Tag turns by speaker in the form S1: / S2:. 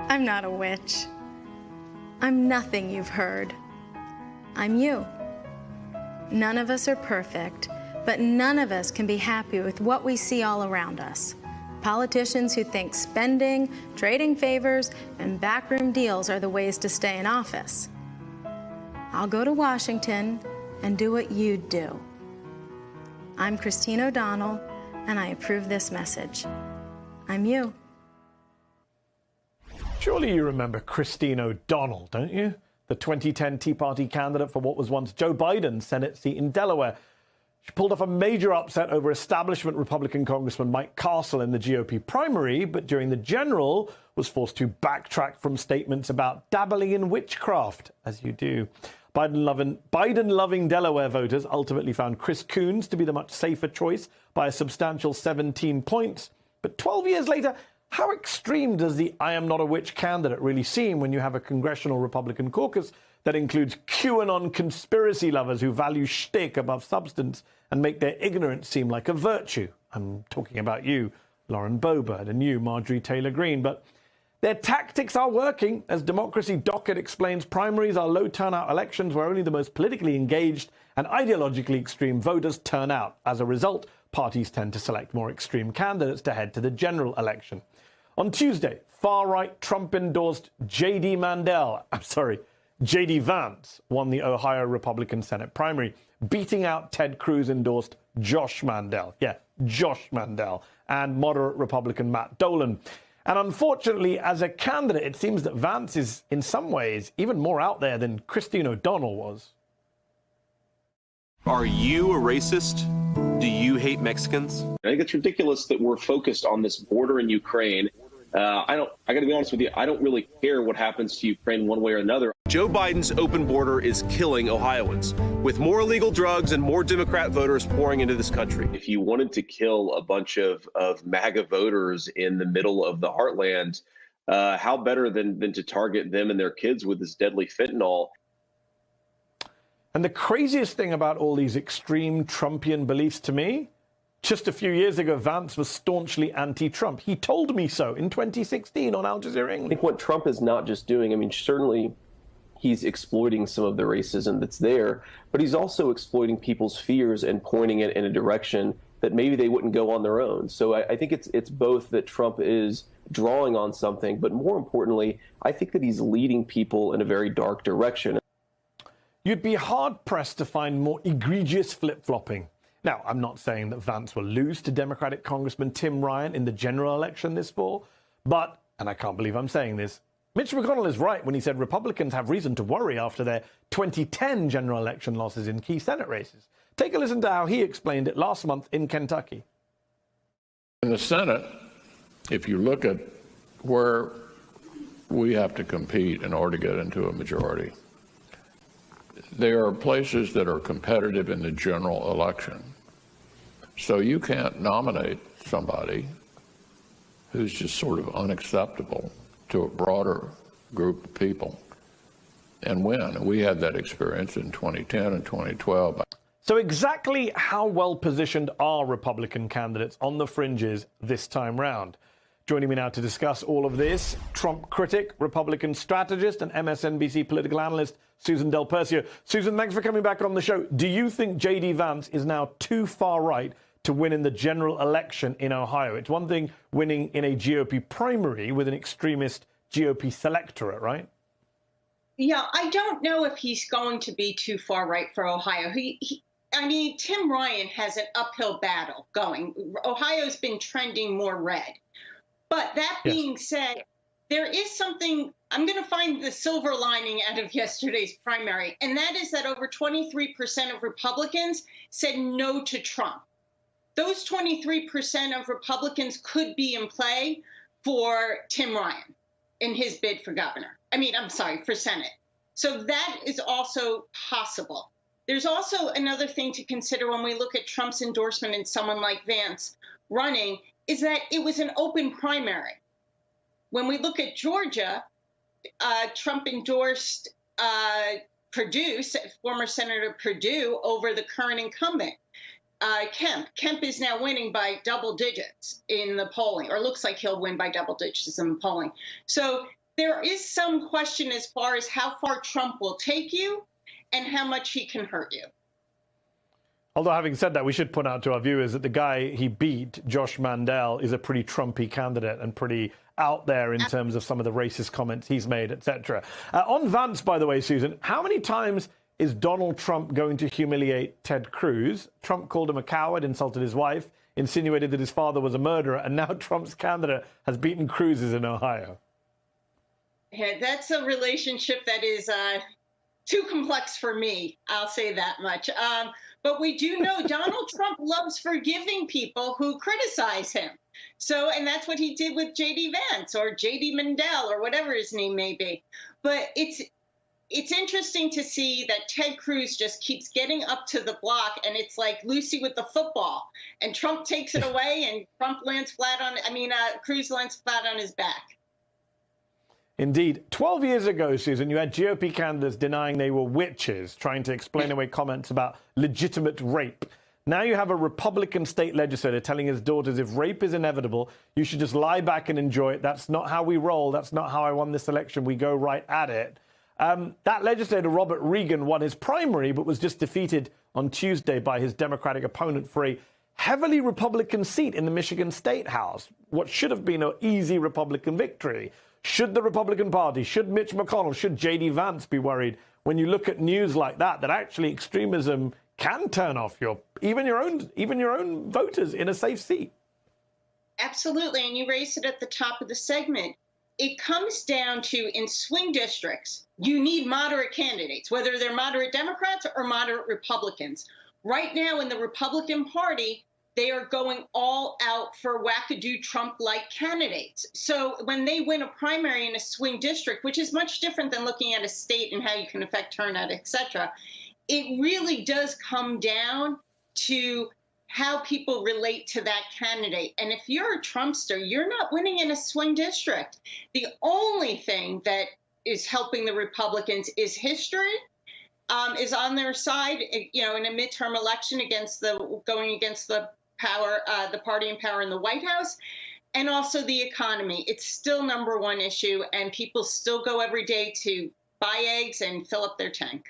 S1: I'm not a witch. I'm nothing you've heard. I'm you. None of us are perfect, but none of us can be happy with what we see all around us. Politicians who think spending, trading favors, and backroom deals are the ways to stay in office. I'll go to Washington and do what you'd do. I'm Christine O'Donnell, and I approve this message. I'm you.
S2: Surely you remember Christine O'Donnell, don't you? The 2010 Tea Party candidate for what was once Joe Biden's Senate seat in Delaware. She pulled off a major upset over establishment Republican Congressman Mike Castle in the GOP primary, but during the general was forced to backtrack from statements about dabbling in witchcraft, as you do. Biden-loving Delaware voters ultimately found Chris Coons to be the much safer choice by a substantial 17 points. But 12 years later, how extreme does the I am not a witch candidate really seem when you have a congressional Republican caucus that includes QAnon conspiracy lovers who value shtick above substance and make their ignorance seem like a virtue? I'm talking about you, Lauren Boebert, and you, Marjorie Taylor Greene. But their tactics are working. As Democracy Docket explains, primaries are low-turnout elections where only the most politically engaged and ideologically extreme voters turn out. As a result, parties tend to select more extreme candidates to head to the general election. On Tuesday, far-right Trump-endorsed J.D. Vance won the Ohio Republican Senate primary, beating out Ted Cruz-endorsed Josh Mandel. Yeah, Josh Mandel, and moderate Republican Matt Dolan. And unfortunately, as a candidate, it seems that Vance is, in some ways, even more out there than Christine O'Donnell was.
S3: Are you a racist? Do you hate Mexicans?
S4: I think it's ridiculous that we're focused on this border in Ukraine. I got to be honest with you, I don't really care what happens to Ukraine one way or another.
S3: Joe Biden's open border is killing Ohioans, with more illegal drugs and more Democrat voters pouring into this country.
S4: If you wanted to kill a bunch of MAGA voters in the middle of the heartland, how better than to target them and their kids with this deadly fentanyl?
S2: And the craziest thing about all these extreme Trumpian beliefs to me, just a few years ago, Vance was staunchly anti-Trump. He told me so in 2016 on Al Jazeera English.
S5: I think what Trump is not just doing, I mean, certainly he's exploiting some of the racism that's there, but he's also exploiting people's fears and pointing it in a direction that maybe they wouldn't go on their own. So I think it's both that Trump is drawing on something, but more importantly, I think that he's leading people in a very dark direction.
S2: You'd be hard-pressed to find more egregious flip-flopping. Now, I'm not saying that Vance will lose to Democratic Congressman Tim Ryan in the general election this fall, but, and I can't believe I'm saying this, Mitch McConnell is right when he said Republicans have reason to worry after their 2010 general election losses in key Senate races. Take a listen to how he explained it last month in Kentucky.
S6: In the Senate, if you look at where we have to compete in order to get into a majority, there are places that are competitive in the general election. So you can't nominate somebody who's just sort of unacceptable to a broader group of people and win. And we had that experience in 2010 and 2012.
S2: So exactly how well positioned are Republican candidates on the fringes this time round? Joining me now to discuss all of this, Trump critic, Republican strategist, and MSNBC political analyst, Susan Del Percio. Susan, thanks for coming back on the show. Do you think J.D. Vance is now too far right to win in the general election in Ohio? It's one thing winning in a GOP primary with an extremist GOP selectorate, right?
S7: Yeah, I don't know if he's going to be too far right for Ohio. I mean, Tim Ryan has an uphill battle going. Ohio's been trending more red. But that being said, there is something, I'm going to find the silver lining out of yesterday's primary, and that is that over 23% of Republicans said no to Trump. Those 23% of Republicans could be in play for Tim Ryan in his bid for governor. For Senate. So that is also possible. There's also another thing to consider when we look at Trump's endorsement in someone like Vance running, is that it was an open primary. When we look at Georgia, Trump endorsed Perdue, former Senator Perdue, over the current incumbent, Kemp. Kemp is now winning by double digits in the polling, or looks like he'll win by double digits in the polling. So there is some question as far as how far Trump will take you and how much he can hurt you.
S2: Although, having said that, we should point out to our viewers that the guy he beat, Josh Mandel, is a pretty Trumpy candidate and pretty out there in terms of some of the racist comments he's made, etc. On Vance, by the way, Susan, how many times is Donald Trump going to humiliate Ted Cruz? Trump called him a coward, insulted his wife, insinuated that his father was a murderer, and now Trump's candidate has beaten Cruz's in Ohio.
S7: Yeah, that's a relationship that is too complex for me. I'll say that much. But we do know Donald Trump loves forgiving people who criticize him. So, and that's what he did with J.D. Vance or J.D. Mandel or whatever his name may be. But it's interesting to see that Ted Cruz just keeps getting up to the block, and it's like Lucy with the football. And Trump takes it away, and Cruz lands flat on his back.
S2: Indeed. 12 years ago, Susan, you had GOP candidates denying they were witches, trying to explain away comments about legitimate rape. Now you have a Republican state legislator telling his daughters if rape is inevitable, you should just lie back and enjoy it. That's not how we roll. That's not how I won this election. We go right at it. That legislator, Robert Regan, won his primary, but was just defeated on Tuesday by his Democratic opponent for a heavily Republican seat in the Michigan State House, what should have been an easy Republican victory. Should the Republican Party, should Mitch McConnell, should J.D. Vance be worried when you look at news like that, that actually extremism can turn off even your own voters in a safe seat?
S7: Absolutely, and you raised it at the top of the segment. It comes down to, in swing districts, you need moderate candidates, whether they're moderate Democrats or moderate Republicans. Right now in the Republican Party, they are going all out for wackadoo Trump-like candidates. So when they win a primary in a swing district, which is much different than looking at a state and how you can affect turnout, et cetera, it really does come down to how people relate to that candidate. And if you're a Trumpster, you're not winning in a swing district. The only thing that is helping the Republicans is history, is on their side, in a midterm election going against the party in power in the White House, and also the economy. It's still #1 issue, and people still go every day to buy eggs and fill up their tank.